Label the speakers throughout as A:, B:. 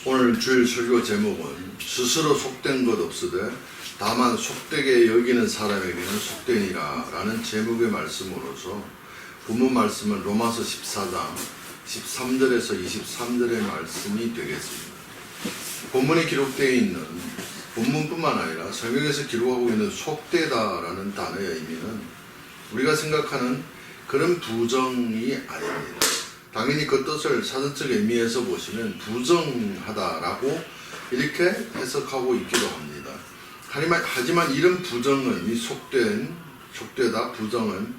A: 오늘 주일 설교 제목은 스스로 속된 것 없으되 다만 속되게 여기는 사람에게는 속되니라 라는 제목의 말씀으로서 본문 말씀은 로마서 14장 13절에서 23절의 말씀이 되겠습니다. 본문에 기록되어 있는 본문뿐만 아니라 성경에서 기록하고 있는 속되다라는 단어의 의미는 우리가 생각하는 그런 부정이 아닙니다. 당연히 그 뜻을 사전적 의미에서 보시면 부정하다라고 이렇게 해석하고 있기도 합니다. 하지만 이런 부정은, 이 속되다, 부정은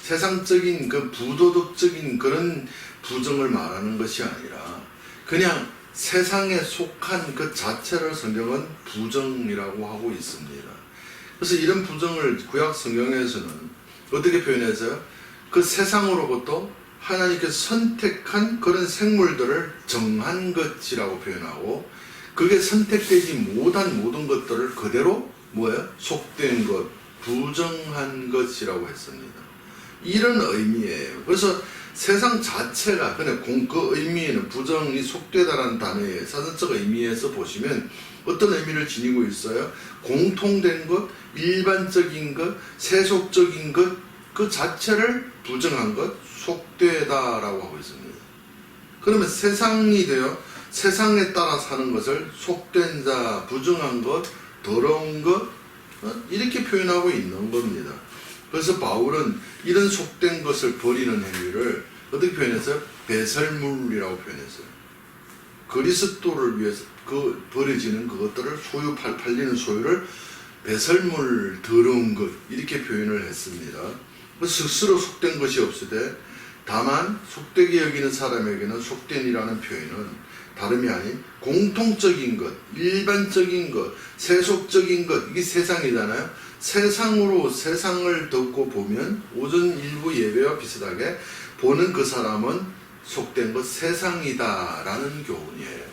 A: 세상적인 그 부도덕적인 그런 부정을 말하는 것이 아니라 그냥 세상에 속한 그 자체를 성경은 부정이라고 하고 있습니다. 그래서 이런 부정을 구약 성경에서는 어떻게 표현해서요? 그 세상으로부터 하나님께서 선택한 그런 생물들을 정한 것이라고 표현하고 그게 선택되지 못한 모든 것들을 그대로 뭐예요? 속된 것, 부정한 것이라고 했습니다. 이런 의미예요. 그래서 세상 자체가 그냥 그 의미에는 부정이 속되다라는 단어의 사전적 의미에서 보시면 어떤 의미를 지니고 있어요? 공통된 것, 일반적인 것, 세속적인 것, 그 자체를 부정한 것, 속되다라고 하고 있습니다. 그러면 세상이 되어 세상에 따라 사는 것을 속된 자, 부정한 것, 더러운 것 이렇게 표현하고 있는 겁니다. 그래서 바울은 이런 속된 것을 버리는 행위를 어떻게 표현했어요? 배설물이라고 표현했어요. 그리스도를 위해서 그 버려지는 그것들을 팔리는 소유를 배설물, 더러운 것 이렇게 표현을 했습니다. 스스로 속된 것이 없으되 다만 속되게 여기는 사람에게는 속된이라는 표현은 다름이 아닌 공통적인 것, 일반적인 것, 세속적인 것, 이게 세상이잖아요. 세상으로 세상을 듣고 보면 오전 일부 예배와 비슷하게 보는 그 사람은 속된 것 세상이다라는 교훈이에요.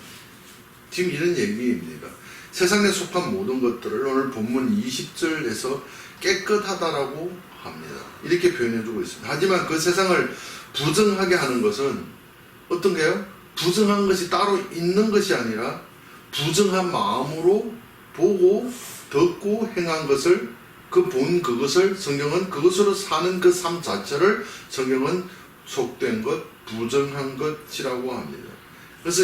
A: 지금 이런 얘기입니다. 세상에 속한 모든 것들을 오늘 본문 20절에서 깨끗하다라고 합니다. 이렇게 표현해주고 있습니다. 하지만 그 세상을 부정하게 하는 것은 어떤 게요? 부정한 것이 따로 있는 것이 아니라 부정한 마음으로 보고 듣고 행한 것을 그것을 성경은 그것으로 사는 그 삶 자체를 성경은 속된 것, 부정한 것이라고 합니다. 그래서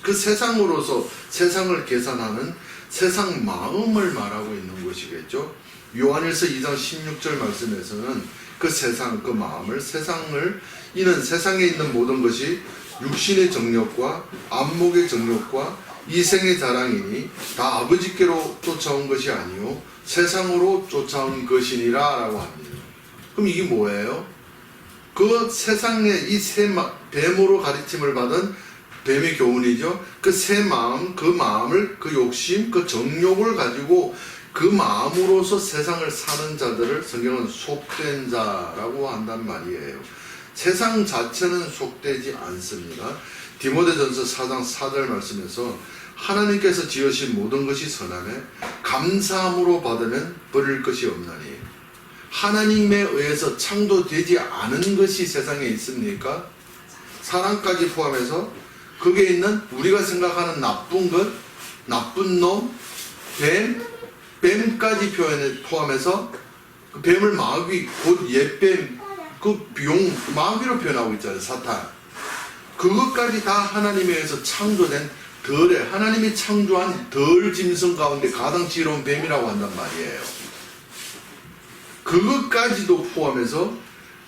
A: 그 세상으로서 세상을 계산하는 세상 마음을 말하고 있는 것이겠죠. 요한일서 2장 16절 말씀에서는 그 세상, 그 마음을 이는 세상에 있는 모든 것이 육신의 정욕과 안목의 정욕과 이생의 자랑이니 다 아버지께로 쫓아온 것이 아니요 세상으로 쫓아온 것이니라 라고 합니다. 그럼 이게 뭐예요? 그 세상에 이 뱀으로 가르침을 받은 뱀의 교훈이죠. 그 새 마음, 그 마음을, 그 욕심, 그 정욕을 가지고 그 마음으로서 세상을 사는 자들을 성경은 속된 자라고 한단 말이에요. 세상 자체는 속되지 않습니다. 디모데전서 4장 4절 말씀에서 하나님께서 지으신 모든 것이 선하매 감사함으로 받으면 버릴 것이 없나니 하나님에 의해서 창조되지 않은 것이 세상에 있습니까? 사람까지 포함해서 거기에 있는 우리가 생각하는 나쁜 것, 나쁜 놈, 뱀까지 포함해서 그 뱀을 마귀, 곧 옛뱀, 그 마귀로 표현하고 있잖아요. 사탄. 그것까지 다 하나님에 의해서 창조된 하나님이 창조한 덜 짐승 가운데 가장 지혜로운 뱀이라고 한단 말이에요. 그것까지도 포함해서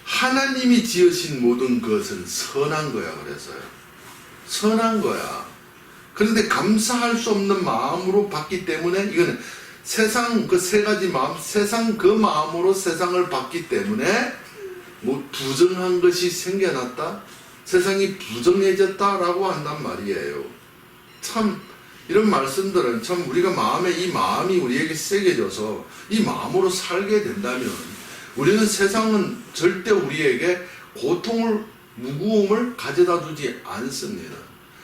A: 하나님이 지으신 모든 것은 선한 거야. 그래서요. 선한 거야. 그런데 감사할 수 없는 마음으로 봤기 때문에 이거는 세상 그 세 가지 마음, 세상 그 마음으로 세상을 봤기 때문에 뭐 부정한 것이 생겨났다? 세상이 부정해졌다라고 한단 말이에요. 참 이런 말씀들은 참 우리가 이 마음이 우리에게 새겨져서 이 마음으로 살게 된다면 우리는 세상은 절대 우리에게 무거움을 가져다 주지 않습니다.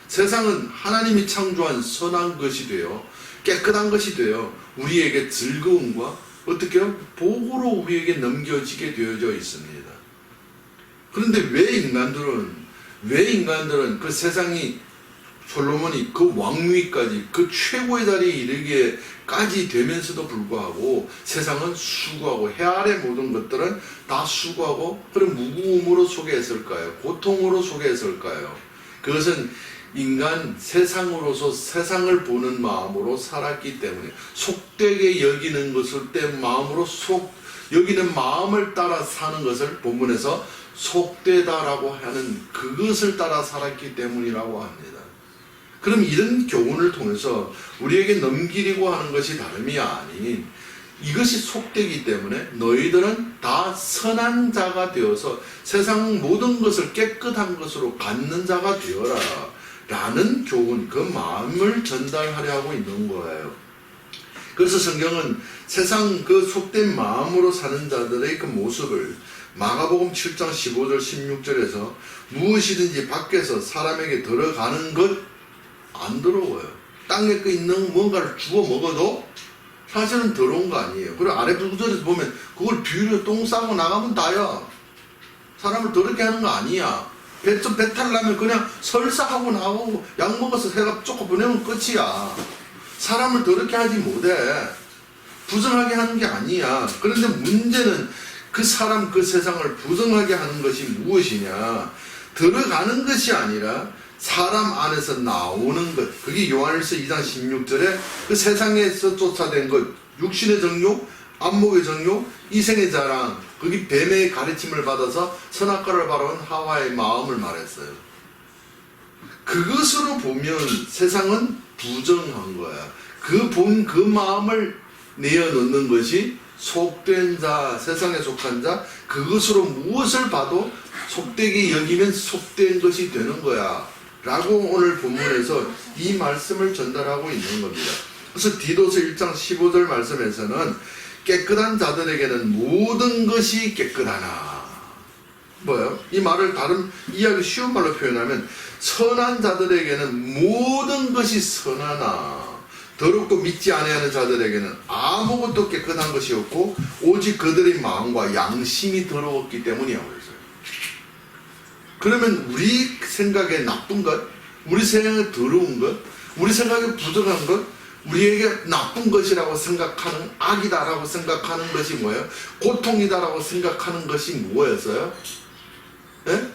A: 세상은 하나님이 창조한 선한 것이 되어 깨끗한 것이 되어 우리에게 즐거움과 어떻게요? 복으로 우리에게 넘겨지게 되어져 있습니다. 그런데 왜 인간들은 그 세상이 솔로몬이 그 왕위까지 그 최고의 자리에 이르기까지 되면서도 불구하고 세상은 수고하고 해 아래 모든 것들은 다 수고하고 그런 무구움으로 속에했을까요? 고통으로 속에했을까요? 그것은 인간 세상으로서 세상을 보는 마음으로 살았기 때문에 속되게 여기는 것을 때 마음으로 여기는 마음을 따라 사는 것을 본문에서 속되다라고 하는 그것을 따라 살았기 때문이라고 합니다. 그럼 이런 교훈을 통해서 우리에게 넘기려고 하는 것이 다름이 아닌 이것이 속되기 때문에 너희들은 다 선한 자가 되어서 세상 모든 것을 깨끗한 것으로 갖는 자가 되어라 라는 교훈, 그 마음을 전달하려 하고 있는 거예요. 그래서 성경은 세상 그 속된 마음으로 사는 자들의 그 모습을 마가복음 7장 15절 16절에서 무엇이든지 밖에서 사람에게 들어가는 것 안 더러워요. 땅에 있는 뭔가를 주워 먹어도 사실은 더러운 거 아니에요. 그리고 아래 구절에서 보면 그걸 비유로 똥 싸고 나가면 다야. 사람을 더럽게 하는 거 아니야. 배탈 나면 그냥 설사하고 나가고 약 먹어서 해가 쪼고 보내면 끝이야. 사람을 더럽게 하지 못해. 부정하게 하는 게 아니야. 그런데 문제는 그 사람 그 세상을 부정하게 하는 것이 무엇이냐. 들어가는 것이 아니라 사람 안에서 나오는 것, 그게 요한일서 2장 16절에 그 세상에서 쫓아낸 것, 육신의 정욕, 안목의 정욕, 이생의 자랑, 그게 뱀의 가르침을 받아서 선악과를 바라본 하와의 마음을 말했어요. 그것으로 보면 세상은 부정한 거야. 그 마음을 내어놓는 것이 속된 자, 세상에 속한 자, 그것으로 무엇을 봐도 속되게 여기면 속된 것이 되는 거야. 라고 오늘 본문에서 이 말씀을 전달하고 있는 겁니다. 그래서 디도서 1장 15절 말씀에서는 깨끗한 자들에게는 모든 것이 깨끗하나. 뭐예요? 이 말을 다른 이야기 쉬운 말로 표현하면 선한 자들에게는 모든 것이 선하나 더럽고 믿지 아니하는 자들에게는 아무것도 깨끗한 것이 없고 오직 그들의 마음과 양심이 더러웠기 때문이라고. 그러면 우리 생각에 나쁜 것, 우리 생각에 더러운 것, 우리 생각에 부정한 것, 우리에게 나쁜 것이라고 생각하는 악이다라고 생각하는 것이 뭐예요? 고통이다라고 생각하는 것이 뭐였어요? 예?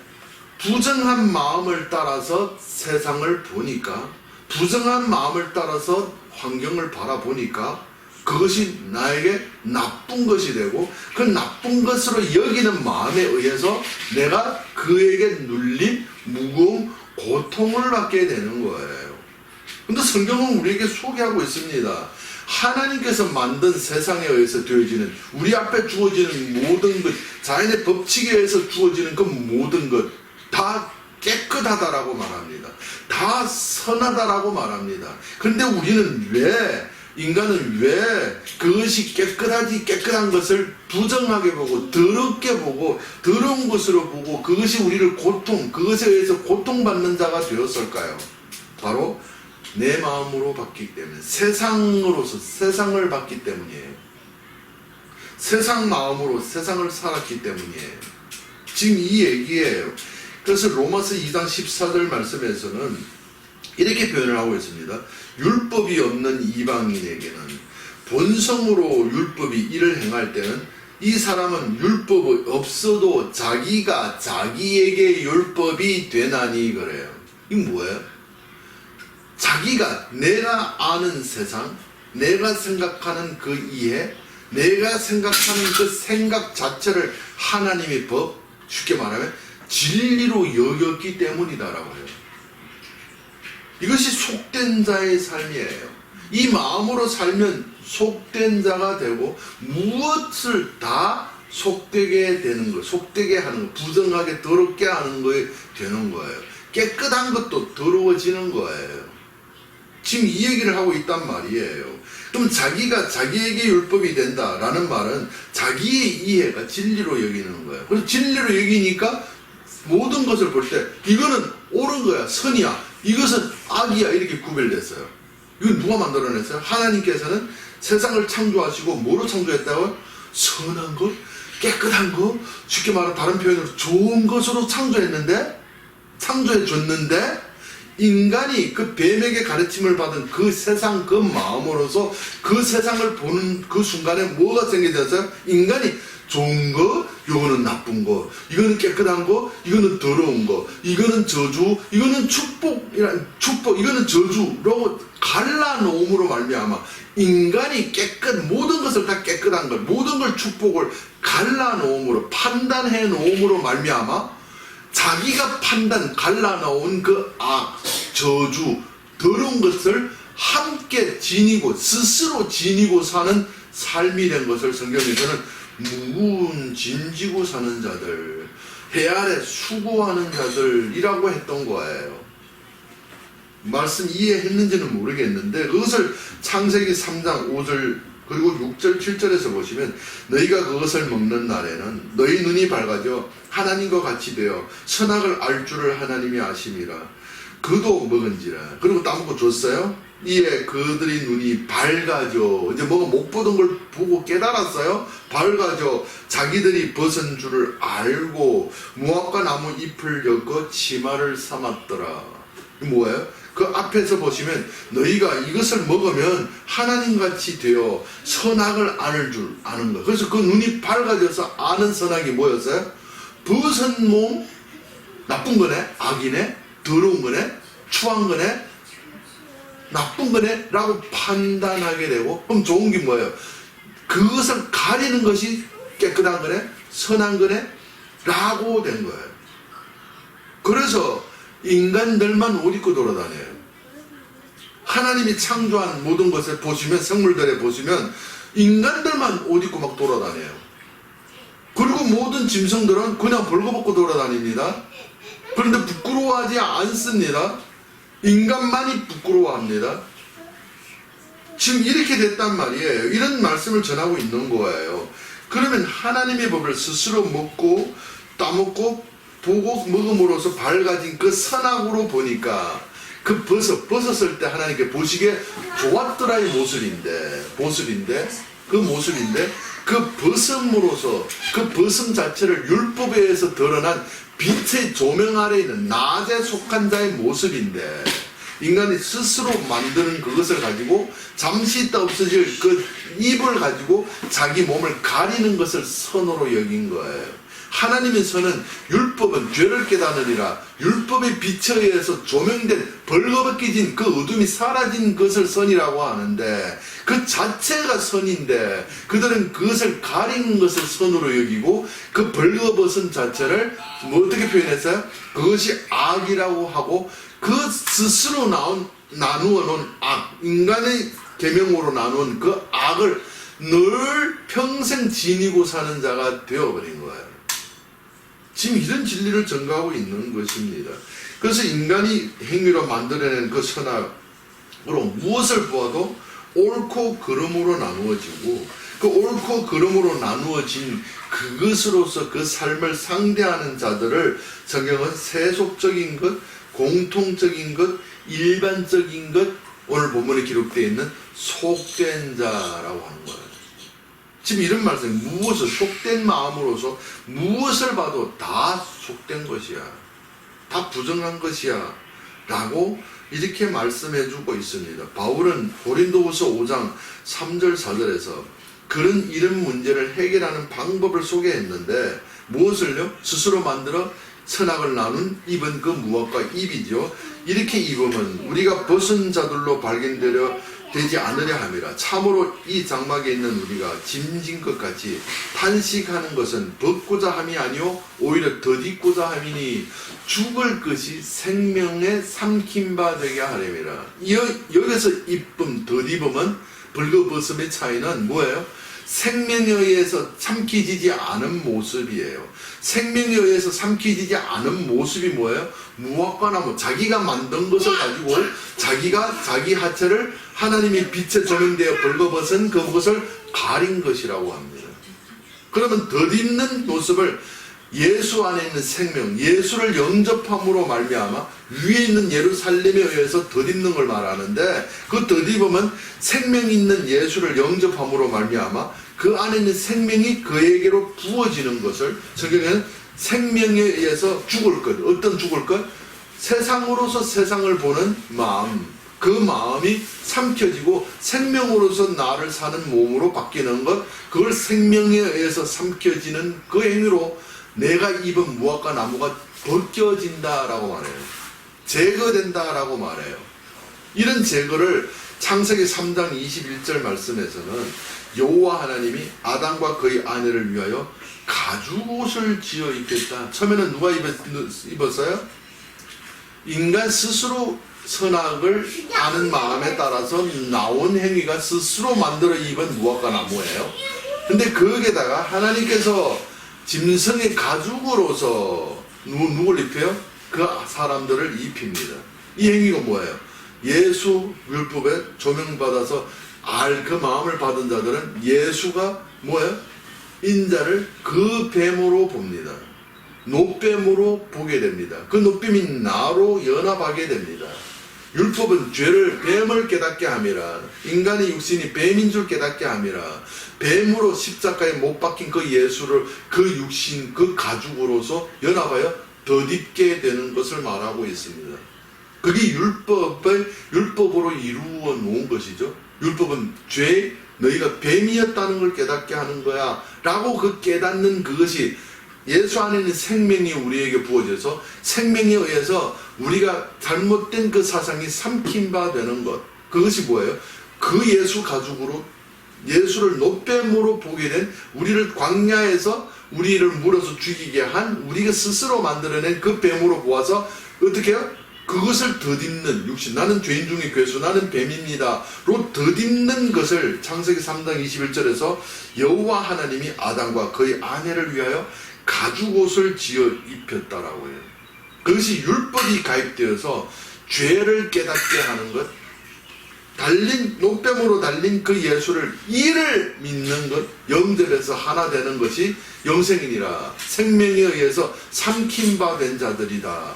A: 부정한 마음을 따라서 세상을 보니까, 부정한 마음을 따라서 환경을 바라보니까 그것이 나에게 나쁜 것이 되고 그 나쁜 것으로 여기는 마음에 의해서 내가 그에게 눌린 무거운 고통을 받게 되는 거예요. 근데 성경은 우리에게 소개하고 있습니다. 하나님께서 만든 세상에 의해서 되어지는 우리 앞에 주어지는 모든 것, 자연의 법칙에 의해서 주어지는 그 모든 것 다 깨끗하다라고 말합니다. 다 선하다라고 말합니다. 그런데 인간은 왜 그것이 깨끗한 것을 부정하게 보고 더럽게 보고 더러운 것으로 보고 그것이 우리를 그것에 의해서 고통받는 자가 되었을까요? 바로 내 마음으로 봤기 때문에 세상으로서 세상을 봤기 때문이에요. 세상 마음으로 세상을 살았기 때문이에요. 지금 이 얘기예요. 그래서 로마서 2장 14절 말씀에서는 이렇게 표현을 하고 있습니다. 율법이 없는 이방인에게는 본성으로 율법이 일을 행할 때는 이 사람은 율법이 없어도 자기가 자기에게 율법이 되나니 그래요. 이게 뭐예요? 자기가 내가 아는 세상, 내가 생각하는 그 이해, 내가 생각하는 그 생각 자체를 하나님의 법, 쉽게 말하면 진리로 여겼기 때문이다라고 해요. 이것이 속된 자의 삶이에요. 이 마음으로 살면 속된 자가 되고 무엇을 다 속되게 되는 거예요. 속되게 하는 거, 부정하게 더럽게 하는 거에 되는 거예요. 깨끗한 것도 더러워지는 거예요. 지금 이 얘기를 하고 있단 말이에요. 그럼 자기가 자기에게 율법이 된다라는 말은 자기의 이해가 진리로 여기는 거예요. 그래서 진리로 여기니까 모든 것을 볼 때 이거는 옳은 거야, 선이야, 이것은 악이야 이렇게 구별됐어요. 이건 누가 만들어냈어요? 하나님께서는 세상을 창조하시고 뭐로 창조했다고? 선한 것, 깨끗한 것, 쉽게 말하면 다른 표현으로 좋은 것으로 창조했는데, 창조해 줬는데 인간이 그 뱀에게 가르침을 받은 그 세상 그 마음으로서 그 세상을 보는 그 순간에 뭐가 생겨졌어요? 인간이 좋은 거, 이거는 나쁜 거, 이거는 깨끗한 거, 이거는 더러운 거, 이거는 저주, 이거는 축복, 이거는 저주라고 갈라놓음으로 말미암아 인간이 모든 것을 다 깨끗한 걸, 모든 걸 축복을 갈라놓음으로, 판단해 놓음으로 말미암아 자기가 갈라놓은 그 악, 저주, 더러운 것을 함께 스스로 지니고 사는 삶이 된 것을 성경에서는 무거운 짐지고 사는 자들, 해 아래 수고하는 자들이라고 했던 거예요. 말씀 이해했는지는 모르겠는데 그것을 창세기 3장 5절 그리고 6절 7절에서 보시면 너희가 그것을 먹는 날에는 너희 눈이 밝아져 하나님과 같이 되어 선악을 알 줄을 하나님이 아심이라. 그도 먹은지라. 그리고 따먹고 줬어요. 이에 그들의 눈이 밝아져 이제 뭐가 못 보던 걸 보고 깨달았어요. 밝아져 자기들이 벗은 줄을 알고 무화과 나무 잎을 엮어 치마를 삼았더라. 뭐예요? 그 앞에서 보시면 너희가 이것을 먹으면 하나님같이 되어 선악을 아는 줄 아는 거. 그래서 그 눈이 밝아져서 아는 선악이 뭐였어요? 벗은 몸 나쁜 거네, 악이네, 더러운 거네, 추한 거네, 나쁜 거네 라고 판단하게 되고, 그럼 좋은 게 뭐예요? 그것을 가리는 것이 깨끗한 거네, 선한 거네 라고 된 거예요. 그래서 인간들만 옷 입고 돌아다녀요. 하나님이 창조한 모든 것을 보시면, 생물들에 보시면 인간들만 옷 입고 막 돌아다녀요. 그리고 모든 짐승들은 그냥 벌거벗고 돌아다닙니다. 그런데 부끄러워하지 않습니다. 인간만이 부끄러워합니다. 지금 이렇게 됐단 말이에요. 이런 말씀을 전하고 있는 거예요. 그러면 하나님의 법을 스스로 먹고 따먹고 보고 먹음으로써 밝아진 그 선악으로 보니까 그 벗었을 때 하나님께 보시기에 좋았더라의 모습인데 그 벗음으로써 그 벗음 자체를 율법에 의해서 드러난 빛의 조명 아래에 있는 낮에 속한 자의 모습인데 인간이 스스로 만드는 그것을 가지고 잠시 있다 없어질 그 입을 가지고 자기 몸을 가리는 것을 선으로 여긴 거예요. 하나님의 선은 율법은 죄를 깨닫느니라. 율법의 빛에 의해서 조명된 벌거벗겨진 그 어둠이 사라진 것을 선이라고 하는데 그 자체가 선인데 그들은 그것을 가리는 것을 선으로 여기고 그 벌거벗은 자체를 어떻게 표현했어요? 그것이 악이라고 하고 그 스스로 나누어 놓은 악, 인간의 계명으로 나눈 그 악을 늘 평생 지니고 사는 자가 되어버린 거예요. 지금 이런 진리를 전가하고 있는 것입니다. 그래서 인간이 행위로 만들어낸 그 선악으로 무엇을 보아도 옳고 그름으로 나누어지고 그 옳고 그름으로 나누어진 그것으로서 그 삶을 상대하는 자들을 성경은 세속적인 것, 공통적인 것, 일반적인 것, 오늘 본문에 기록되어 있는 속된 자라고 하는 거예요. 지금 이런 말씀, 무엇을 속된 마음으로서 무엇을 봐도 다 속된 것이야, 다 부정한 것이야 라고 이렇게 말씀해 주고 있습니다. 바울은 고린도후서 5장 3절 4절에서 그런 이런 문제를 해결하는 방법을 소개했는데 무엇을요? 스스로 만들어 선악을 나눈 입은 그 무화과 잎이죠. 이렇게 입으면 우리가 벗은 자들로 되지 않으려 함이라. 참으로 이 장막에 있는 우리가 짐진 것 같이 탄식하는 것은 벗고자 함이 아니요 오히려 덧입고자 함이니 죽을 것이 생명에 삼킨 바 되게 하려니라. 여기서 입음, 덧입음은 벌거벗음의 차이는 뭐예요? 생명에 의해서 삼키지지 않은 모습이에요. 생명에 의해서 삼키지지 않은 모습이 뭐예요? 무화과 나무, 자기가 만든 것을 가지고 자기가 자기 하체를 하나님의 빛에 조명되어 벌거벗은 그것을 가린 것이라고 합니다. 그러면 덧입는 모습을 예수 안에 있는 생명, 예수를 영접함으로 말미암아 위에 있는 예루살렘에 의해서 덧입는 걸 말하는데 그 덧입음은 생명 있는 예수를 영접함으로 말미암아 그 안에 있는 생명이 그에게로 부어지는 것을 성경에는 생명에 의해서 죽을 것, 어떤 죽을 것? 세상으로서 세상을 보는 마음, 그 마음이 삼켜지고 생명으로서 나를 사는 몸으로 바뀌는 것, 그걸 생명에 의해서 삼켜지는 그 행위로 내가 입은 무화과 나무가 벗겨진다라고 말해요. 제거된다라고 말해요. 이런 제거를 창세기 3장 21절 말씀에서는 여호와 하나님이 아담과 그의 아내를 위하여 가죽옷을 지어 입혔다. 처음에는 누가 입었어요? 인간 스스로 선악을 아는 마음에 따라서 나온 행위가 스스로 만들어 입은 무화과 나무예요. 근데 거기에다가 하나님께서 짐승의 가죽으로서 누굴 입혀요? 그 사람들을 입힙니다. 이 행위가 뭐예요? 예수 율법에 조명받아서 그 마음을 받은 자들은 예수가 뭐예요? 인자를 그 뱀으로 봅니다. 노뱀으로 보게 됩니다. 그 노뱀이 나로 연합하게 됩니다. 율법은 죄를 뱀을 깨닫게 함이라. 인간의 육신이 뱀인 줄 깨닫게 함이라. 뱀으로 십자가에 못 박힌 그 예수를 그 육신 그 가죽으로서 연합하여 덧입게 되는 것을 말하고 있습니다. 그게 율법으로 이루어 놓은 것이죠. 율법은 죄, 너희가 뱀이었다는 걸 깨닫게 하는 거야 라고 그 깨닫는 그것이 예수 안에 있는 생명이 우리에게 부어져서 생명에 의해서 우리가 잘못된 그 사상이 삼킨 바 되는 것, 그것이 뭐예요? 그 예수 가죽으로 예수를 노뱀으로 보게 된, 우리를 광야에서 우리를 물어서 죽이게 한 우리가 스스로 만들어낸 그 뱀으로 보아서 어떻게 해요? 그것을 덧입는 육신, 나는 죄인 중에 괴수, 나는 뱀입니다 로 덧입는 것을 창세기 3장 21절에서 여호와 하나님이 아담과 그의 아내를 위하여 가죽옷을 지어 입혔다라고 해요. 그것이 율법이 가입되어서 죄를 깨닫게 하는 것, 노뱀으로 달린 그 예수를 이를 믿는 것, 영접해서 하나 되는 것이 영생이니라. 생명에 의해서 삼킨 바 된 자들이다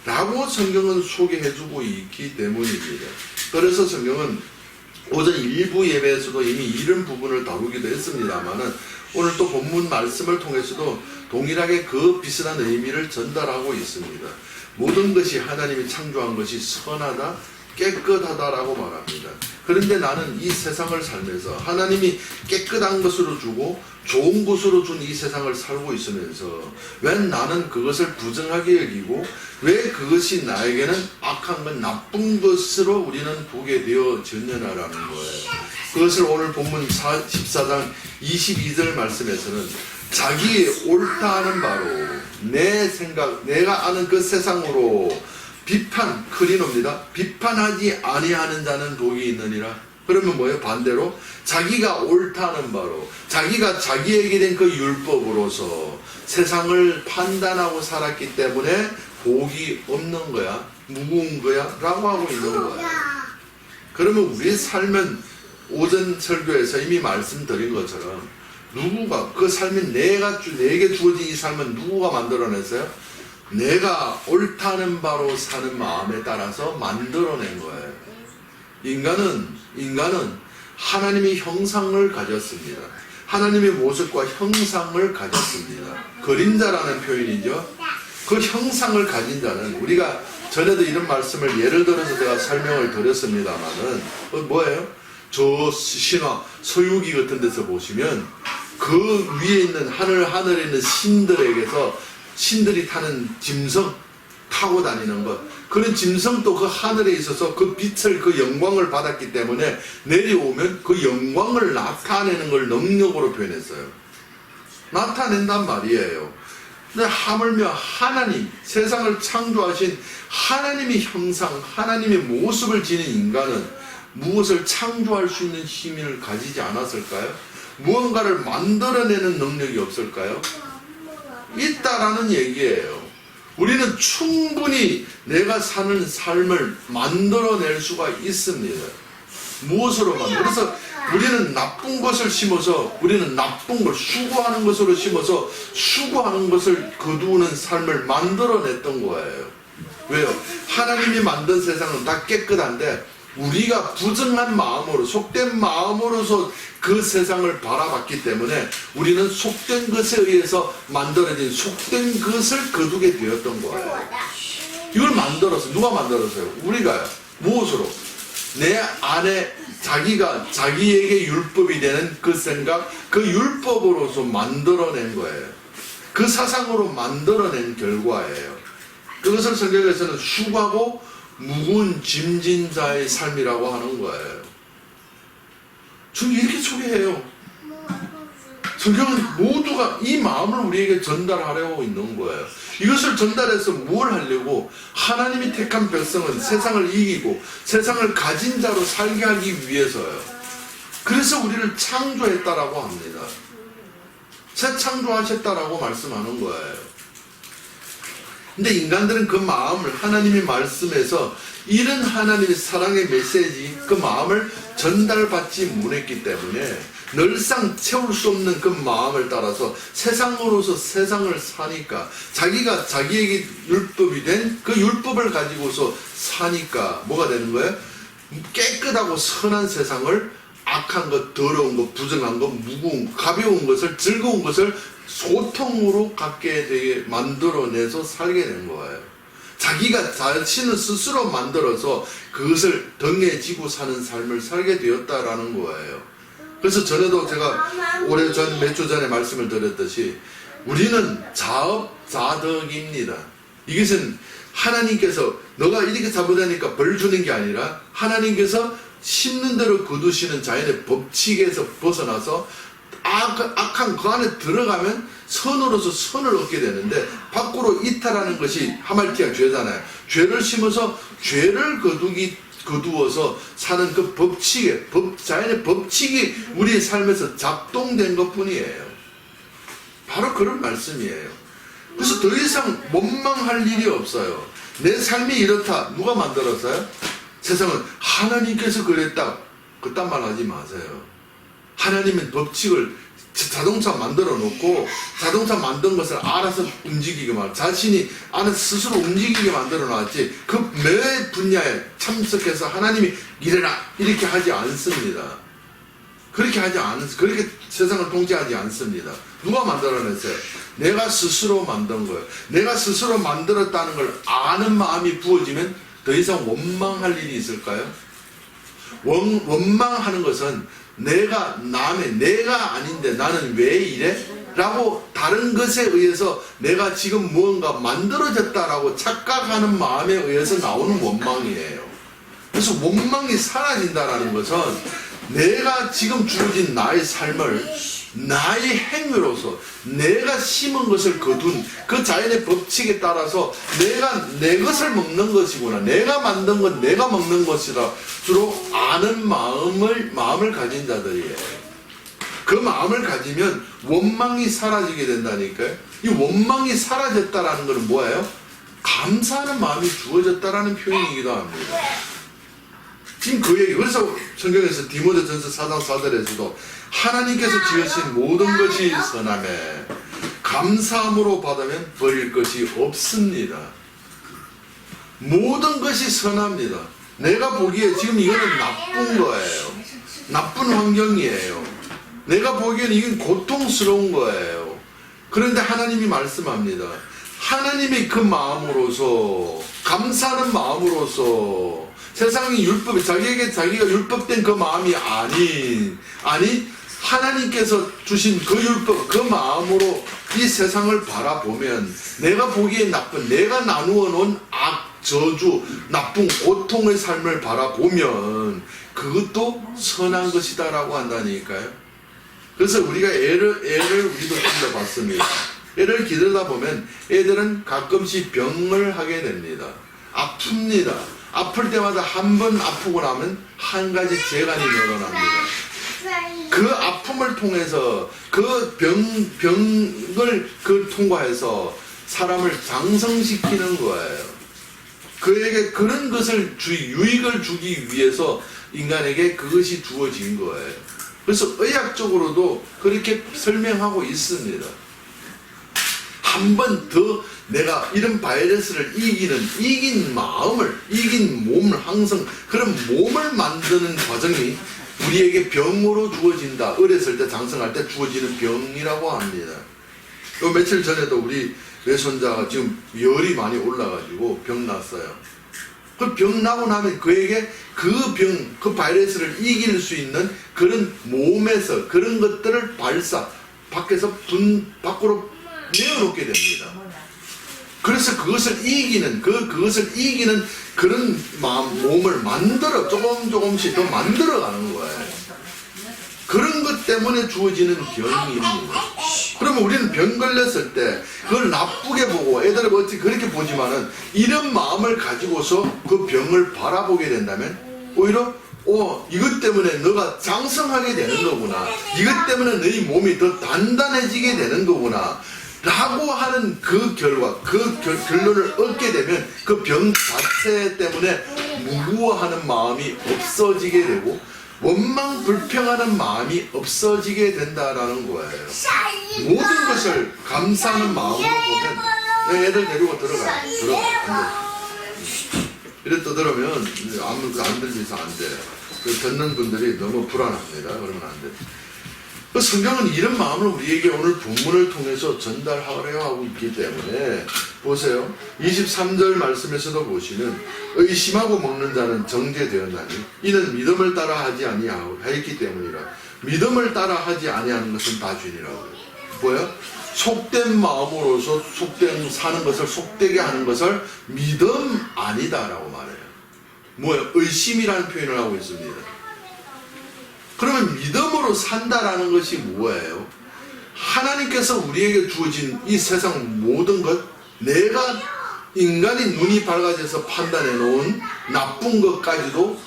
A: 라고 성경은 소개해주고 있기 때문입니다. 그래서 성경은 오전 일부 예배에서도 이미 이런 부분을 다루기도 했습니다만은 오늘 또 본문 말씀을 통해서도 동일하게 그 비슷한 의미를 전달하고 있습니다. 모든 것이 하나님이 창조한 것이 선하다, 깨끗하다라고 말합니다. 그런데 나는 이 세상을 살면서 하나님이 깨끗한 것으로 주고 좋은 것으로 준 이 세상을 살고 있으면서 왜 나는 그것을 부정하게 여기고 왜 그것이 나에게는 악한 건 나쁜 것으로 우리는 보게 되어졌느냐라는 거예요. 그것을 오늘 본문 14장 22절 말씀에서는 자기의 옳다 하는 바로 내 생각, 내가 아는 그 세상으로 비판, 크리노입니다. 비판하지 아니하는 자는 복이 있느니라. 그러면 뭐예요? 반대로 자기가 옳다는 바로 자기가 자기에게 된 그 율법으로서 세상을 판단하고 살았기 때문에 복이 없는 거야, 무거운 거야 라고 하고 있는 거야. 그러면 우리 삶은 오전 설교에서 이미 말씀드린 것처럼 누구가 그 삶이 내게 주어진 이 삶은 누구가 만들어냈어요? 내가 옳다는 바로 사는 마음에 따라서 만들어낸 거예요. 인간은 하나님의 형상을 가졌습니다. 하나님의 모습과 형상을 가졌습니다. 그림자라는 표현이죠. 그 형상을 가진 자는, 우리가 전에도 이런 말씀을 예를 들어서 제가 설명을 드렸습니다만은 뭐예요? 저 신화 서유기 같은 데서 보시면 그 위에 있는 하늘에 있는 신들에게서 신들이 타는 짐승 타고 다니는 것, 그런 짐승도 그 하늘에 있어서 그 빛을, 그 영광을 받았기 때문에 내려오면 그 영광을 나타내는 걸 능력으로 표현했어요. 나타낸단 말이에요. 근데 하물며 하나님, 세상을 창조하신 하나님의 형상, 하나님의 모습을 지닌 인간은 무엇을 창조할 수 있는 힘을 가지지 않았을까요? 무언가를 만들어내는 능력이 없을까요? 있다라는 얘기예요. 우리는 충분히 내가 사는 삶을 만들어낼 수가 있습니다. 무엇으로 그래서 우리는 나쁜 것을 심어서 우리는 나쁜 걸 수고하는 것으로 심어서 수고하는 것을 거두는 삶을 만들어냈던 거예요. 왜요? 하나님이 만든 세상은 다 깨끗한데 우리가 부정한 마음으로, 속된 마음으로서 그 세상을 바라봤기 때문에 우리는 속된 것에 의해서 만들어진 속된 것을 거두게 되었던 거예요. 이걸 만들었어요. 누가 만들었어요? 우리가요. 무엇으로? 내 안에 자기가 자기에게 율법이 되는 그 생각, 그 율법으로서 만들어낸 거예요. 그 사상으로 만들어낸 결과예요. 그것을 성경에서는 수고하고 무거운 짐진 자의 삶이라고 하는 거예요. 성경이 이렇게 소개해요. 성경은 모두가 이 마음을 우리에게 전달하려고 있는 거예요. 이것을 전달해서 뭘 하려고? 하나님이 택한 백성은 세상을 이기고 세상을 가진 자로 살게 하기 위해서요. 그래서 우리를 창조했다라고 합니다. 새 창조하셨다라고 말씀하는 거예요. 근데 인간들은 그 마음을 하나님의 말씀에서 이런 하나님의 사랑의 메시지, 그 마음을 전달받지 못했기 때문에 늘상 채울 수 없는 그 마음을 따라서 세상으로서 세상을 사니까, 자기가 자기에게 율법이 된 그 율법을 가지고서 사니까 뭐가 되는 거예요? 깨끗하고 선한 세상을 악한 것, 더러운 것, 부정한 것, 무거운, 가벼운 것을, 즐거운 것을 소통으로 갖게 되게 만들어내서 살게 된 거예요. 자기가 자신을 스스로 만들어서 그것을 등에 지고 사는 삶을 살게 되었다라는 거예요. 그래서 전에도 제가 오래전 몇 주 전에 말씀을 드렸듯이 우리는 자업자득입니다. 이것은 하나님께서 너가 이렇게 잘못하니까 벌 주는 게 아니라 하나님께서 심는 대로 거두시는 자연의 법칙에서 벗어나서 악한 그 안에 들어가면 선으로서 선을 얻게 되는데, 밖으로 이탈하는 것이 하말티아 죄잖아요. 죄를 심어서 죄를 거두어서 사는 그 법칙에, 자연의 법칙이 우리의 삶에서 작동된 것 뿐이에요. 바로 그런 말씀이에요. 그래서 더 이상 원망할 일이 없어요. 내 삶이 이렇다. 누가 만들었어요? 세상은 하나님께서 그랬다. 그딴 말 하지 마세요. 하나님은 법칙을 자동차 만들어 놓고 자동차 만든 것을 알아서 움직이게 자신이 알아서 스스로 움직이게 만들어 놨지, 그 매 분야에 참석해서 하나님이 이래라 이렇게 하지 않습니다. 그렇게 세상을 통치하지 않습니다. 누가 만들어냈어요? 내가 스스로 만든 거예요. 내가 스스로 만들었다는 걸 아는 마음이 부어지면 더 이상 원망할 일이 있을까요? 원망하는 것은 내가 아닌데 나는 왜 이래? 라고 다른 것에 의해서 내가 지금 무언가 만들어졌다라고 착각하는 마음에 의해서 나오는 원망이에요. 그래서 원망이 사라진다라는 것은 내가 지금 주어진 나의 삶을 나의 행위로서 내가 심은 것을 거둔 그 자연의 법칙에 따라서 내가 내 것을 먹는 것이구나, 내가 만든 건 내가 먹는 것이다 주로 아는 마음을 가진 자들이에요. 그 마음을 가지면 원망이 사라지게 된다니까요. 이 원망이 사라졌다라는 것은 뭐예요? 감사하는 마음이 주어졌다라는 표현이기도 합니다. 지금 그 얘기, 그래서 성경에서 디모데전서 4장 4절에서도 하나님께서 지으신 모든 것이 선하매 감사함으로 받으면 버릴 것이 없습니다. 모든 것이 선합니다. 내가 보기에 지금 이거는 나쁜 거예요. 나쁜 환경이에요. 내가 보기에는 이건 고통스러운 거예요. 그런데 하나님이 말씀합니다. 하나님이 그 마음으로서, 감사하는 마음으로서, 세상이 율법이 자기가 율법된 그 마음이 아니 하나님께서 주신 그 율법, 그 마음으로 이 세상을 바라보면 내가 보기에 나쁜, 내가 나누어 놓은 악, 저주, 나쁜 고통의 삶을 바라보면 그것도 선한 것이다라고 한다니까요. 그래서 우리가 애를 우리도 길러봤습니다. 애를 기르다 보면 애들은 가끔씩 병을 하게 됩니다. 아픕니다. 아플 때마다 한 번 아프고 나면 한 가지 재간이 늘어납니다. 그 아픔을 통해서 그 병을 통과해서 사람을 장성시키는 거예요. 그에게 그런 것을 유익을 주기 위해서 인간에게 그것이 주어진 거예요. 그래서 의학적으로도 그렇게 설명하고 있습니다. 한 번 더 내가 이런 바이러스를 이긴 몸을 항상 그런 몸을 만드는 과정이 우리에게 병으로 주어진다. 어렸을 때 장성할 때 주어지는 병이라고 합니다. 요 며칠 전에도 우리 외손자가 지금 열이 많이 올라가지고 병 났어요. 그 병 나고 나면 그에게 그 바이러스를 이길 수 있는 그런 몸에서 그런 것들을 밖에서 밖으로 내어놓게 됩니다. 그래서 그것을 이기는 그런 몸을 조금씩 더 만들어가는 거예요. 그런 것 때문에 주어지는 병입니다. 그러면 우리는 병 걸렸을 때 그걸 나쁘게 보고 애들을 어떻게 그렇게 보지만은 이런 마음을 가지고서 그 병을 바라보게 된다면 오히려 이것 때문에 너가 장성하게 되는 거구나. 이것 때문에 너희 몸이 더 단단해지게 되는 거구나. 라고 하는 그 결과, 결론을 얻게 되면 그 병 자체 때문에 무구워하는 마음이 없어지게 되고 원망 불평하는 마음이 없어지게 된다라는 거예요. 모든 것을 감사하는 마음으로 보면 애들 데리고 들어가. 이래 떠들으면 아무것도 안 들리서 안 돼. 듣는 분들이 너무 불안합니다. 그러면 안 돼. 성경은 이런 마음을 우리에게 오늘 본문을 통해서 전달하려 하고 있기 때문에 보세요. 23절 말씀에서도 보시는 의심하고 먹는 자는 정죄되었나니 이는 믿음을 따라 하지 아니하였기 때문이라. 믿음을 따라 하지 아니하는 것은 다 죄니라고. 뭐야? 속된 마음으로서 사는 것을 속되게 하는 것을 믿음 아니다라고 말해요. 뭐야? 의심이라는 표현을 하고 있습니다. 그러면 믿음으로 산다라는 것이 뭐예요? 하나님께서 우리에게 주어진 이 세상 모든 것, 내가 인간의 눈이 밝아져서 판단해 놓은 나쁜 것까지도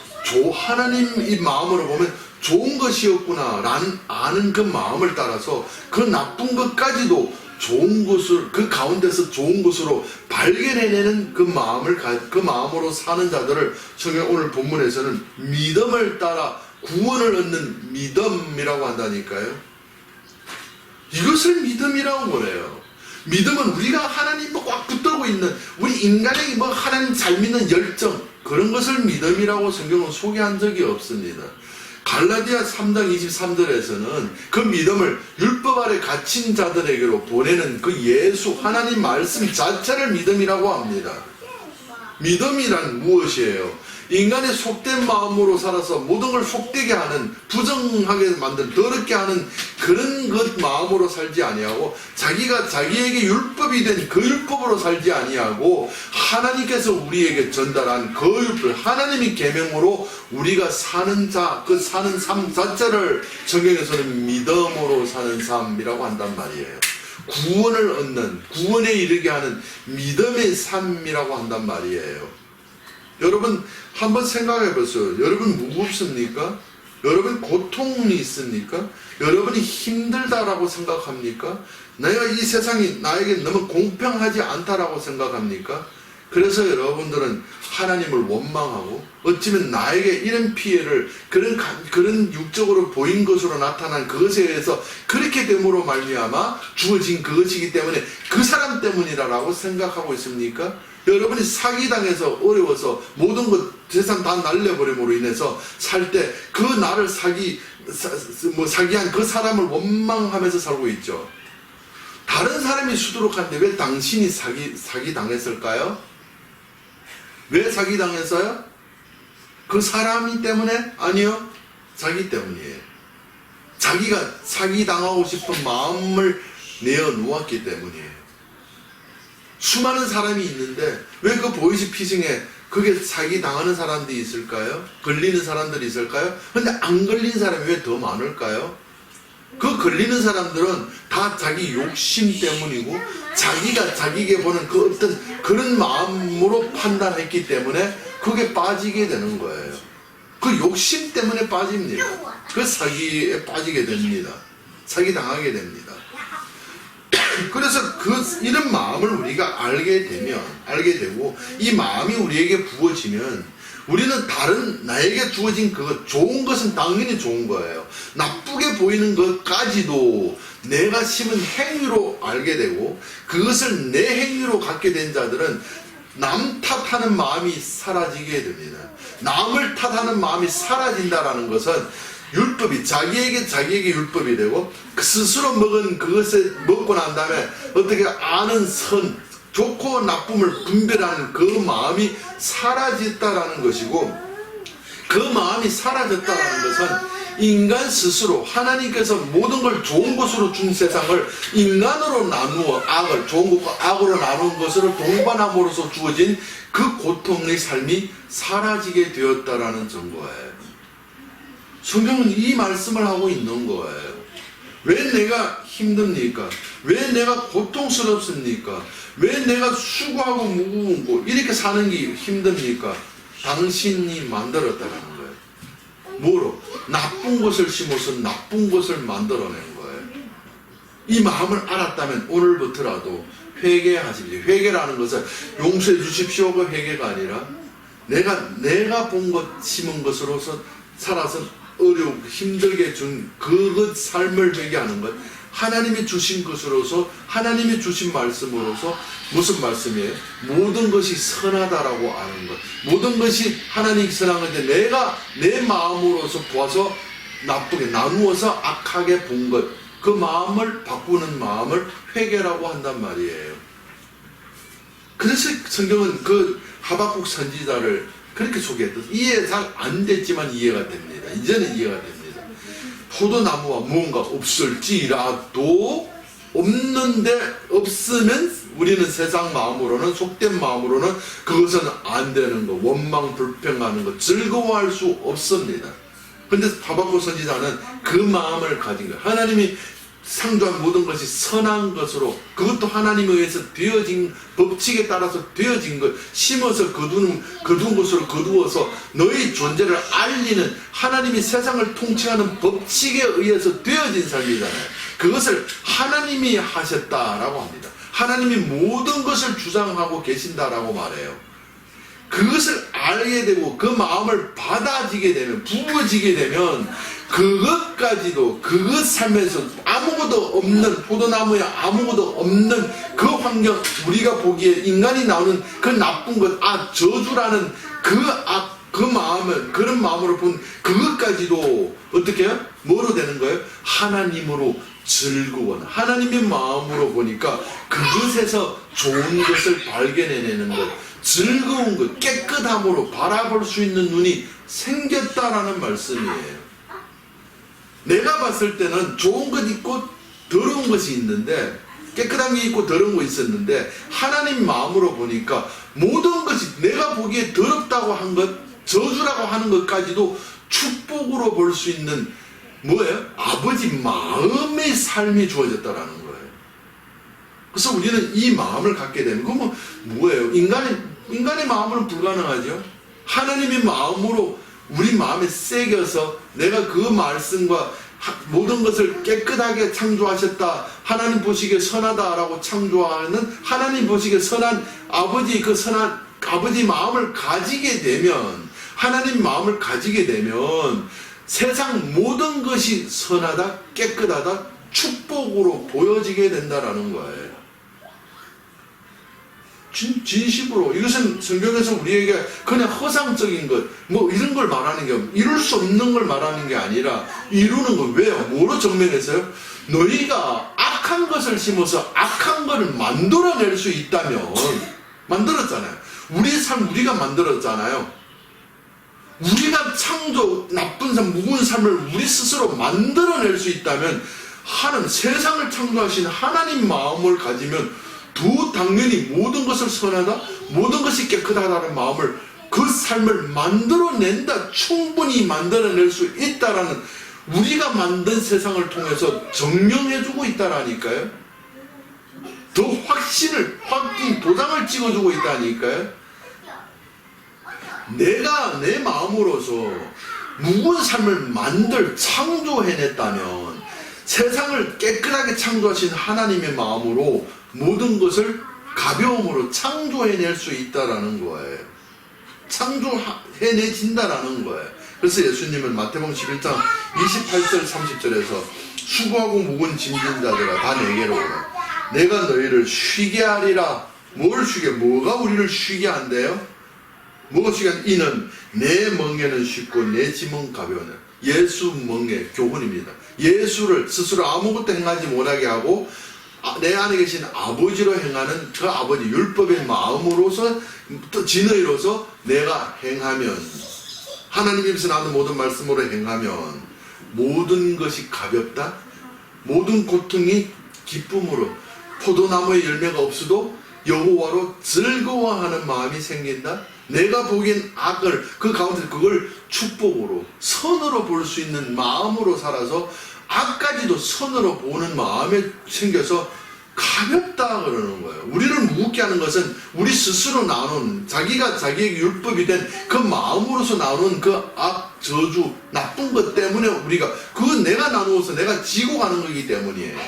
A: 하나님 이 마음으로 보면 좋은 것이었구나 라는 아는 그 마음을 따라서 그 나쁜 것까지도 좋은 것을 그 가운데서 좋은 것으로 발견해내는 그 마음으로 사는 자들을 성경 오늘 본문에서는 믿음을 따라 구원을 얻는 믿음이라고 한다니까요. 이것을 믿음이라고 그래요. 믿음은 우리가 하나님과 꽉 붙들고 있는 우리 인간의 하나님 잘 믿는 열정, 그런 것을 믿음이라고 성경은 소개한 적이 없습니다. 갈라디아 3장 23절에서는 그 믿음을 율법 아래 갇힌 자들에게로 보내는 그 예수 하나님 말씀 자체를 믿음이라고 합니다. 믿음이란 무엇이에요? 인간의 속된 마음으로 살아서 모든 걸 속되게 하는, 부정하게 만든, 더럽게 하는 그런 것 마음으로 살지 아니하고 자기가 자기에게 율법이 된 그 율법으로 살지 아니하고 하나님께서 우리에게 전달한 그 율법, 하나님의 계명으로 우리가 사는 그 사는 삶 자체를 성경에서는 믿음으로 사는 삶이라고 한단 말이에요. 구원을 얻는, 구원에 이르게 하는 믿음의 삶이라고 한단 말이에요. 여러분 한번 생각해 보세요. 여러분 무겁습니까? 여러분 고통이 있습니까? 여러분이 힘들다라고 생각합니까? 내가 이 세상이 나에게 너무 공평하지 않다라고 생각합니까? 그래서 여러분들은 하나님을 원망하고 어쩌면 나에게 이런 피해를 그런 육적으로 보인 것으로 나타난 그것에 의해서 그렇게 됨으로 말미암아 주어진 그것이기 때문에 그 사람 때문이라고 생각하고 있습니까? 여러분이 사기당해서 어려워서 모든 것 재산 다 날려버림으로 인해서 살 때 그 나를 사기한 그 사람을 원망하면서 살고 있죠. 다른 사람이 수두룩한데 왜 당신이 사기당했을까요? 왜 사기당했어요? 그 사람이 때문에? 아니요. 자기 때문이에요. 자기가 사기당하고 싶은 마음을 내어놓았기 때문이에요. 수많은 사람이 있는데 왜 그 보이스피싱에 그게 사기당하는 사람들이 있을까요? 걸리는 사람들이 있을까요? 근데 안 걸린 사람이 왜 더 많을까요? 그 걸리는 사람들은 다 자기 욕심 때문이고 자기가 자기에게 보는 그 어떤 그런 마음으로 판단했기 때문에 그게 빠지게 되는 거예요. 그 욕심 때문에 빠집니다. 그 사기에 빠지게 됩니다. 사기당하게 됩니다. 그래서 이런 마음을 우리가 알게 되고 이 마음이 우리에게 부어지면 우리는 다른 나에게 주어진 그것, 좋은 것은 당연히 좋은 거예요. 나쁘게 보이는 것까지도 내가 심은 행위로 알게 되고 그것을 내 행위로 갖게 된 자들은 남 탓하는 마음이 사라지게 됩니다. 남을 탓하는 마음이 사라진다라는 것은 율법이 자기에게 율법이 되고 그 스스로 먹은 그것을 먹고 난 다음에 어떻게 아는 선, 좋고 나쁨을 분별하는 그 마음이 사라졌다라는 것이고, 그 마음이 사라졌다라는 것은 인간 스스로 하나님께서 모든 걸 좋은 것으로 준 세상을 인간으로 나누어 악을 좋은 것과 악으로 나눈 것으로 동반함으로써 주어진 그 고통의 삶이 사라지게 되었다라는 증거예요. 성경은 이 말씀을 하고 있는 거예요. 왜 내가 힘듭니까? 왜 내가 고통스럽습니까? 왜 내가 수고하고 무거운 거 이렇게 사는 게 힘듭니까? 당신이 만들었다라는 거예요. 뭐로? 나쁜 것을 심어서 나쁜 것을 만들어낸 거예요. 이 마음을 알았다면 오늘부터라도 회개하십시오. 회개라는 것은 용서해 주십시오가 회개가 아니라 내가 본 것 심은 것으로서 살아서 어렵고 힘들게 준 그 삶을 회개하는 것, 하나님이 주신 것으로서 하나님이 주신 말씀으로서 무슨 말씀이에요? 모든 것이 선하다라고 아는 것, 모든 것이 하나님이 선한 건데 내가 내 마음으로서 보아서 나쁘게 나누어서 악하게 본 것, 그 마음을 바꾸는 마음을 회개라고 한단 말이에요. 그래서 성경은 그 하박국 선지자를 그렇게 소개했던, 이해 잘 안 됐지만 이해가 됩니다. 이제는 이해가 됩니다. 포도나무와 무언가 없을지라도 없으면 우리는 세상 마음으로는, 속된 마음으로는 그것은 안 되는 거, 원망 불평하는 거, 즐거워할 수 없습니다. 근데 하박국 선지자는 그 마음을 가진 거예요. 하나님이 창조한 모든 것이 선한 것으로, 그것도 하나님에 의해서 되어진 법칙에 따라서 되어진 것, 심어서 거둔 것으로 거두어서 너의 존재를 알리는, 하나님이 세상을 통치하는 법칙에 의해서 되어진 삶이잖아요. 그것을 하나님이 하셨다라고 합니다. 하나님이 모든 것을 주장하고 계신다라고 말해요. 그것을 알게 되고 그 마음을 받아지게 되면, 부어지게 되면 그것까지도, 그것 삶에서 아무것도 없는, 포도나무에 아무것도 없는 그 환경, 우리가 보기에 인간이 나오는 그 나쁜 것, 저주라는 그 마음을, 그런 마음으로 본 그것까지도 어떻게 해요? 뭐로 되는 거예요? 하나님으로 즐거운, 하나님의 마음으로 보니까 그것에서 좋은 것을 발견해내는 것, 즐거운 것, 깨끗함으로 바라볼 수 있는 눈이 생겼다라는 말씀이에요. 내가 봤을 때는 좋은 것 있고 더러운 것이 있는데, 깨끗한 게 있고 더러운 거 있었는데, 하나님 마음으로 보니까 모든 것이 내가 보기에 더럽다고 한 것, 저주라고 하는 것까지도 축복으로 볼 수 있는 뭐예요? 아버지 마음의 삶이 주어졌다라는 거예요. 그래서 우리는 이 마음을 갖게 되면, 그건 뭐예요? 인간의 마음으로는 불가능하죠. 하나님의 마음으로 우리 마음에 새겨서 내가 그 말씀과 모든 것을 깨끗하게 창조하셨다, 하나님 보시기에 선하다라고 창조하는, 하나님 보시기에 선한 아버지, 그 선한 아버지 마음을 가지게 되면, 하나님 마음을 가지게 되면 세상 모든 것이 선하다, 깨끗하다, 축복으로 보여지게 된다라는 거예요. 진심으로. 이것은 성경에서 우리에게 그냥 허상적인 것, 뭐 이런 걸 말하는 게, 이룰 수 없는 걸 말하는 게 아니라 이루는 거. 왜요? 뭐로 증명했어요? 너희가 악한 것을 심어서 악한 것을 만들어낼 수 있다면, 만들었잖아요. 우리의 삶 우리가 만들었잖아요. 우리가 나쁜 삶, 무거운 삶을 우리 스스로 만들어낼 수 있다면, 세상을 창조하신 하나님 마음을 가지면 당연히 모든 것을 선하다, 모든 것이 깨끗하다는 마음을, 그 삶을 만들어낸다, 충분히 만들어낼 수 있다라는, 우리가 만든 세상을 통해서 증명해주고 있다라니까요. 더 확신, 도장을 찍어주고 있다니까요. 내가 내 마음으로서 무거운 삶을 창조해냈다면, 세상을 깨끗하게 창조하신 하나님의 마음으로 모든 것을 가벼움으로 창조해낼 수 있다라는 거예요. 창조해내진다라는 거예요. 그래서 예수님은 마태복음 11장 28절 30절에서 수고하고 무거운 짐진 자들아 다 내게로 오라. 내가 너희를 쉬게 하리라. 뭘 쉬게? 뭐가 우리를 쉬게 한대요? 뭐가 쉬게 한대? 이는 내 멍에는 쉽고 내 짐은 가벼우네. 예수 멍에 교훈입니다. 예수를 스스로 아무것도 행하지 못하게 하고 내 안에 계신 아버지로 행하는 그 아버지 율법의 마음으로서 또 진의로서 내가 행하면, 하나님 입에서 나오는 모든 말씀으로 행하면 모든 것이 가볍다. 모든 고통이 기쁨으로, 포도나무의 열매가 없어도 여호와로 즐거워하는 마음이 생긴다. 내가 보기엔 악을, 그 가운데 그걸 축복으로, 선으로 볼 수 있는 마음으로 살아서 악까지도 선으로 보는 마음이 생겨서 가볍다 그러는 거예요. 우리를 무겁게 하는 것은 우리 스스로 나오는, 자기가 자기에게 율법이 된 그 마음으로서 나오는 그 악, 저주, 나쁜 것 때문에 우리가, 그거 내가 나누어서 내가 지고 가는 거기 때문이에요.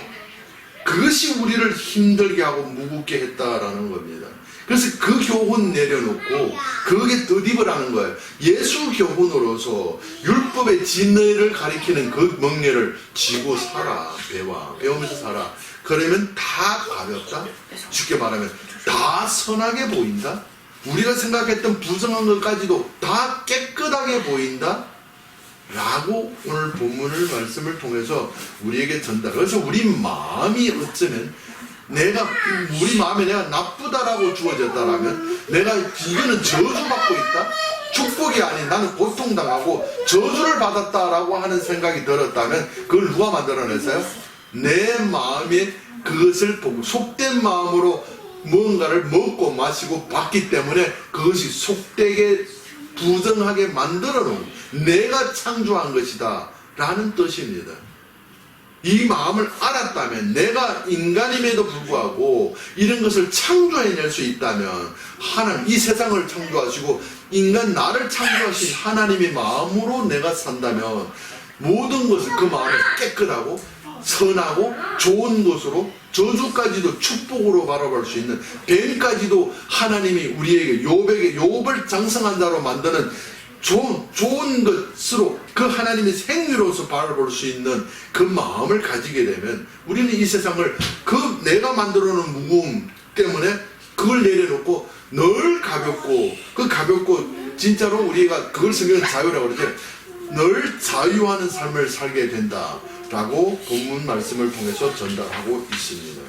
A: 그것이 우리를 힘들게 하고 무겁게 했다라는 겁니다. 그래서 그 교훈 내려놓고 그게 덧입으라는 거예요. 예수 교훈으로서 율법의 진리를 가리키는 그 멍에를 지고 살아. 배우면서 살아. 그러면 다 가볍다. 쉽게 말하면 다 선하게 보인다. 우리가 생각했던 부정한 것까지도 다 깨끗하게 보인다 라고 오늘 본문을 말씀을 통해서 우리에게 전달. 그래서 우리 마음이 어쩌면 우리 마음에 내가 나쁘다라고 주어졌다라면, 내가 이거는 저주받고 있다, 축복이 아닌 나는 고통당하고 저주를 받았다라고 하는 생각이 들었다면 그걸 누가 만들어냈어요? 내 마음에 그것을 보고 속된 마음으로 뭔가를 먹고 마시고 봤기 때문에 그것이 속되게 부정하게 만들어 놓은, 내가 창조한 것이다 라는 뜻입니다. 이 마음을 알았다면, 내가 인간임에도 불구하고 이런 것을 창조해낼 수 있다면, 하나님, 이 세상을 창조하시고 인간 나를 창조하신 하나님의 마음으로 내가 산다면 모든 것을 그 마음에 깨끗하고 선하고 좋은 것으로, 저주까지도 축복으로 바라볼 수 있는, 뱀까지도 하나님이 우리에게 욥을 장성한 자로 만드는 좋은 것으로, 그 하나님의 생위로서 바라볼 수 있는 그 마음을 가지게 되면, 우리는 이 세상을 그 내가 만들어 놓은 무거움 때문에 그걸 내려놓고 늘 가볍고, 그 가볍고 진짜로 우리가 그걸 성경에서 자유라고 그러죠. 늘 자유하는 삶을 살게 된다 라고 본문 말씀을 통해서 전달하고 있습니다.